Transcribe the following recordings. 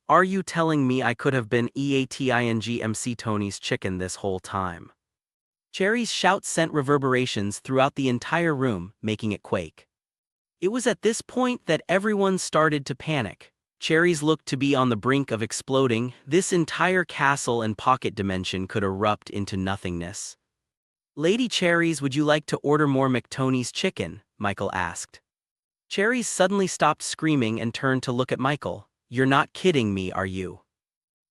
Are you telling me I could have been EATING Tony's chicken this whole time? Cherry's shout sent reverberations throughout the entire room, making it quake. It was at this point that everyone started to panic. Cherries looked to be on the brink of exploding. This entire castle and pocket dimension could erupt into nothingness. Lady Cherries, would you like to order more McTony's chicken? Michael asked. Cherries suddenly stopped screaming and turned to look at Michael. You're not kidding me, are you?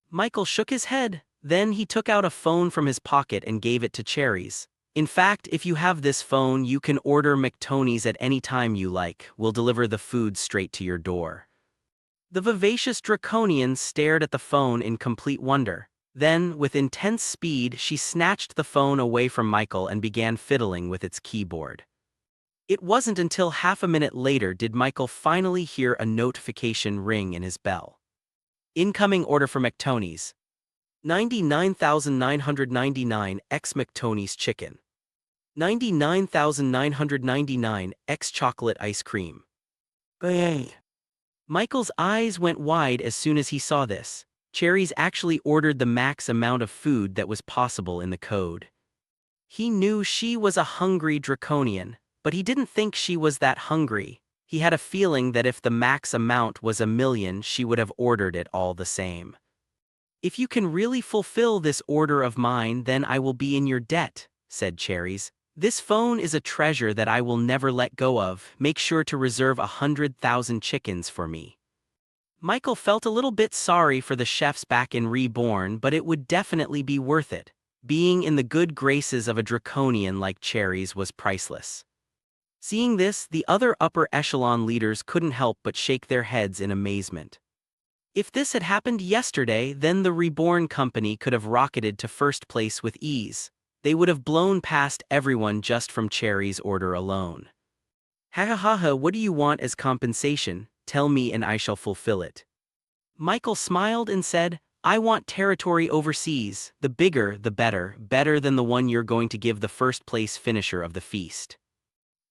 Michael shook his head. Then he took out a phone from his pocket and gave it to Cherries. In fact, if you have this phone, you can order McTony's at any time you like. We'll deliver the food straight to your door. The vivacious draconian stared at the phone in complete wonder. Then, with intense speed, she snatched the phone away from Michael and began fiddling with its keyboard. It wasn't until half a minute later did Michael finally hear a notification ring in his bell. Incoming order for McTony's. 99,999 x McTony's chicken. 99,999 x chocolate ice cream. Hey. Michael's eyes went wide as soon as he saw this. Cherries actually ordered the max amount of food that was possible in the code. He knew she was a hungry draconian, but he didn't think she was that hungry. He had a feeling that if the max amount was 1,000,000, she would have ordered it all the same. If you can really fulfill this order of mine, then I will be in your debt, said Cherries. This phone is a treasure that I will never let go of. Make sure to reserve 100,000 chickens for me. Michael felt a little bit sorry for the chefs back in Reborn, but it would definitely be worth it. Being in the good graces of a draconian like Cherries was priceless. Seeing this, the other upper echelon leaders couldn't help but shake their heads in amazement. If this had happened yesterday, then the Reborn company could have rocketed to first place with ease. They would have blown past everyone just from Cherry's order alone. Ha ha ha ha, what do you want as compensation? Tell me and I shall fulfill it. Michael smiled and said, I want territory overseas, the bigger the better, better than the one you're going to give the first place finisher of the feast.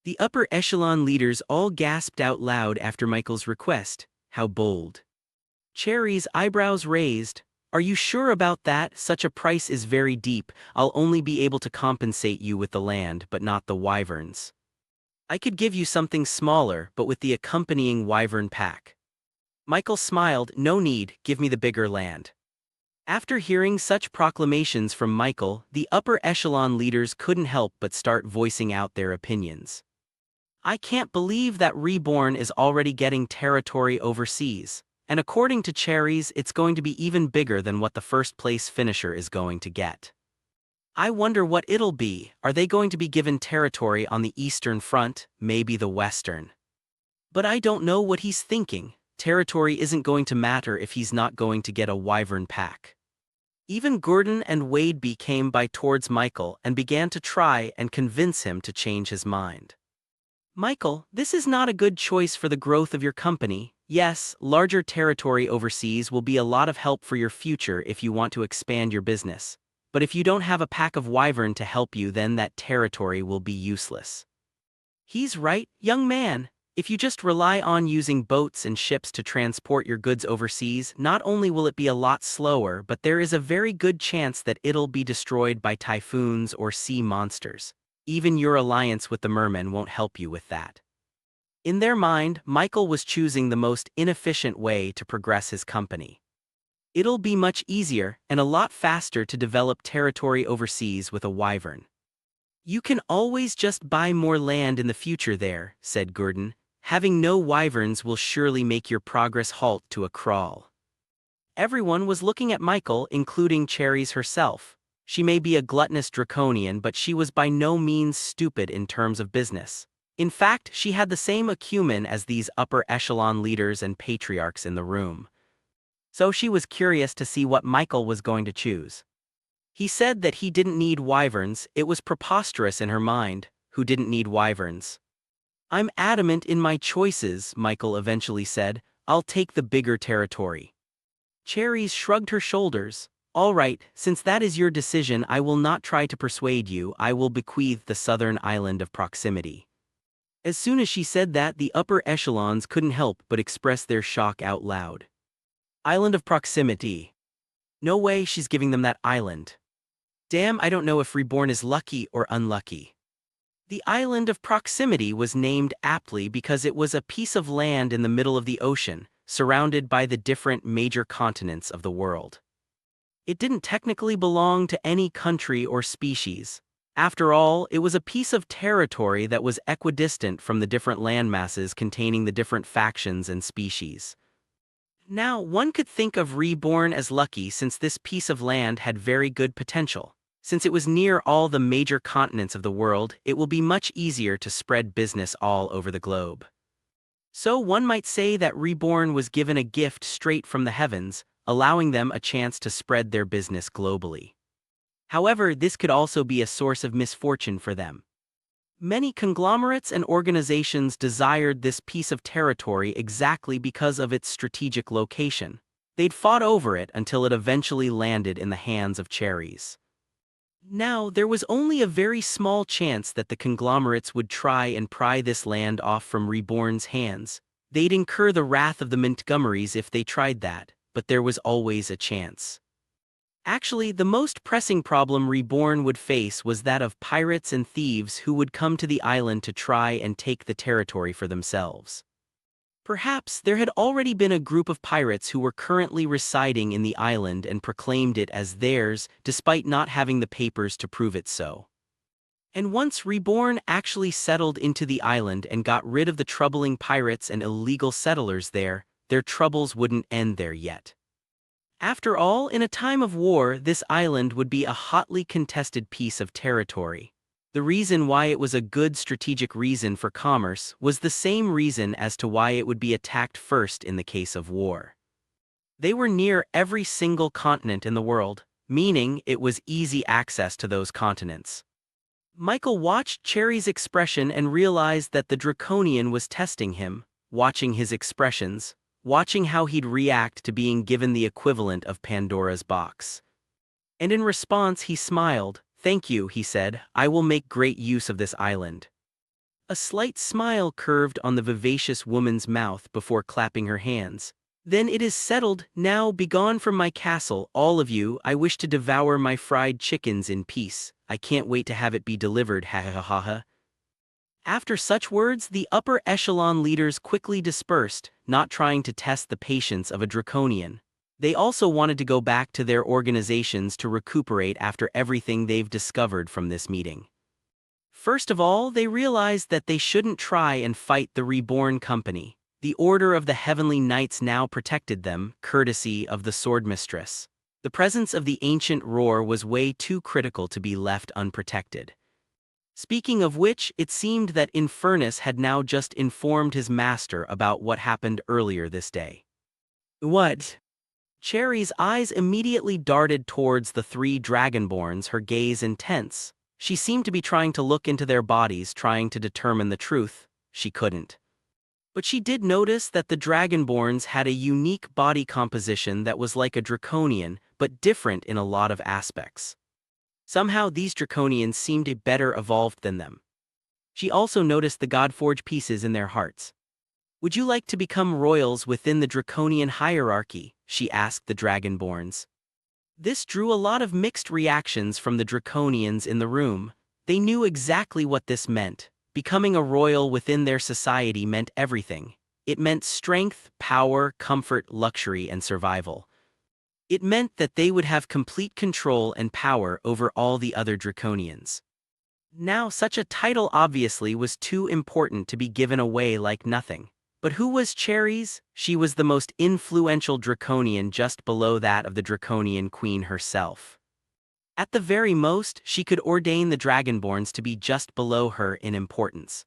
The upper echelon leaders all gasped out loud after Michael's request. How bold. Cherry's eyebrows raised. Are you sure about that? Such a price is very deep. I'll only be able to compensate you with the land, but not the wyverns. I could give you something smaller, but with the accompanying wyvern pack. Michael smiled. No need, give me the bigger land. After hearing such proclamations from Michael, the upper echelon leaders couldn't help but start voicing out their opinions. I can't believe that Reborn is already getting territory overseas, and according to Cherries, it's going to be even bigger than what the first place finisher is going to get. I wonder what it'll be. Are they going to be given territory on the Eastern Front, maybe the Western? But I don't know what he's thinking. Territory isn't going to matter if he's not going to get a wyvern pack. Even Gordon and Wadeby came by towards Michael and began to try and convince him to change his mind. Michael, this is not a good choice for the growth of your company. Yes, larger territory overseas will be a lot of help for your future if you want to expand your business. But if you don't have a pack of wyvern to help you, then that territory will be useless. He's right, young man. If you just rely on using boats and ships to transport your goods overseas, not only will it be a lot slower, but there is a very good chance that it'll be destroyed by typhoons or sea monsters. Even your alliance with the mermen won't help you with that. In their mind, Michael was choosing the most inefficient way to progress his company. It'll be much easier and a lot faster to develop territory overseas with a wyvern. You can always just buy more land in the future there, said Gordon. Having no wyverns will surely make your progress halt to a crawl. Everyone was looking at Michael, including Cherries herself. She may be a gluttonous draconian, but she was by no means stupid in terms of business. In fact, she had the same acumen as these upper echelon leaders and patriarchs in the room. So she was curious to see what Michael was going to choose. He said that he didn't need wyverns. It was preposterous in her mind. Who didn't need wyverns? I'm adamant in my choices, Michael eventually said. I'll take the bigger territory. Cherries shrugged her shoulders. All right, since that is your decision, I will not try to persuade you. I will bequeath the southern island of proximity. As soon as she said that, the upper echelons couldn't help but express their shock out loud. Island of proximity. No way she's giving them that island. Damn, I don't know if reborn is lucky or unlucky. The island of proximity was named aptly because it was a piece of land in the middle of the ocean, surrounded by the different major continents of the world. It didn't technically belong to any country or species. After all, it was a piece of territory that was equidistant from the different landmasses containing the different factions and species. Now, one could think of reborn as lucky since this piece of land had very good potential. Since it was near all the major continents of the world, it will be much easier to spread business all over the globe. So one might say that reborn was given a gift straight from the heavens, allowing them a chance to spread their business globally. However, this could also be a source of misfortune for them. Many conglomerates and organizations desired this piece of territory exactly because of its strategic location. They'd fought over it until it eventually landed in the hands of cherries. Now, there was only a very small chance that the conglomerates would try and pry this land off from reborn's hands. They'd incur the wrath of the Montgomerys if they tried that, but there was always a chance. Actually, the most pressing problem reborn would face was that of pirates and thieves who would come to the island to try and take the territory for themselves. Perhaps there had already been a group of pirates who were currently residing in the island and proclaimed it as theirs, despite not having the papers to prove it so. And once reborn actually settled into the island and got rid of the troubling pirates and illegal settlers there, their troubles wouldn't end there yet. After all, in a time of war, this island would be a hotly contested piece of territory. The reason why it was a good strategic reason for commerce was the same reason as to why it would be attacked first in the case of war. They were near every single continent in the world, meaning it was easy access to those continents. Michael watched Cherry's expression and realized that the Draconian was testing him, watching his expressions, watching how he'd react to being given the equivalent of Pandora's box. And in response he smiled. "Thank you," he said, "I will make great use of this island." A slight smile curved on the vivacious woman's mouth before clapping her hands. "Then it is settled. Now begone from my castle, all of you. I wish to devour my fried chickens in peace. I can't wait to have it be delivered, ha ha ha ha." After such words, the upper echelon leaders quickly dispersed, not trying to test the patience of a Draconian. They also wanted to go back to their organizations to recuperate after everything they've discovered from this meeting. First of all, they realized that they shouldn't try and fight the reborn company. The Order of the Heavenly Knights now protected them, courtesy of the Swordmistress. The presence of the ancient roar was way too critical to be left unprotected. Speaking of which, it seemed that Infernus had now just informed his master about what happened earlier this day. What? Cherry's eyes immediately darted towards the three dragonborns, her gaze intense. She seemed to be trying to look into their bodies, trying to determine the truth. She couldn't. But she did notice that the dragonborns had a unique body composition that was like a draconian, but different in a lot of aspects. Somehow these draconians seemed better evolved than them. She also noticed the Godforge pieces in their hearts. "Would you like to become royals within the draconian hierarchy?" she asked the dragonborns. This drew a lot of mixed reactions from the draconians in the room. They knew exactly what this meant. Becoming a royal within their society meant everything. It meant strength, power, comfort, luxury, and survival. It meant that they would have complete control and power over all the other draconians. Now, such a title obviously was too important to be given away like nothing. But who was Cherries? She was the most influential draconian, just below that of the draconian queen herself. At the very most, she could ordain the dragonborns to be just below her in importance.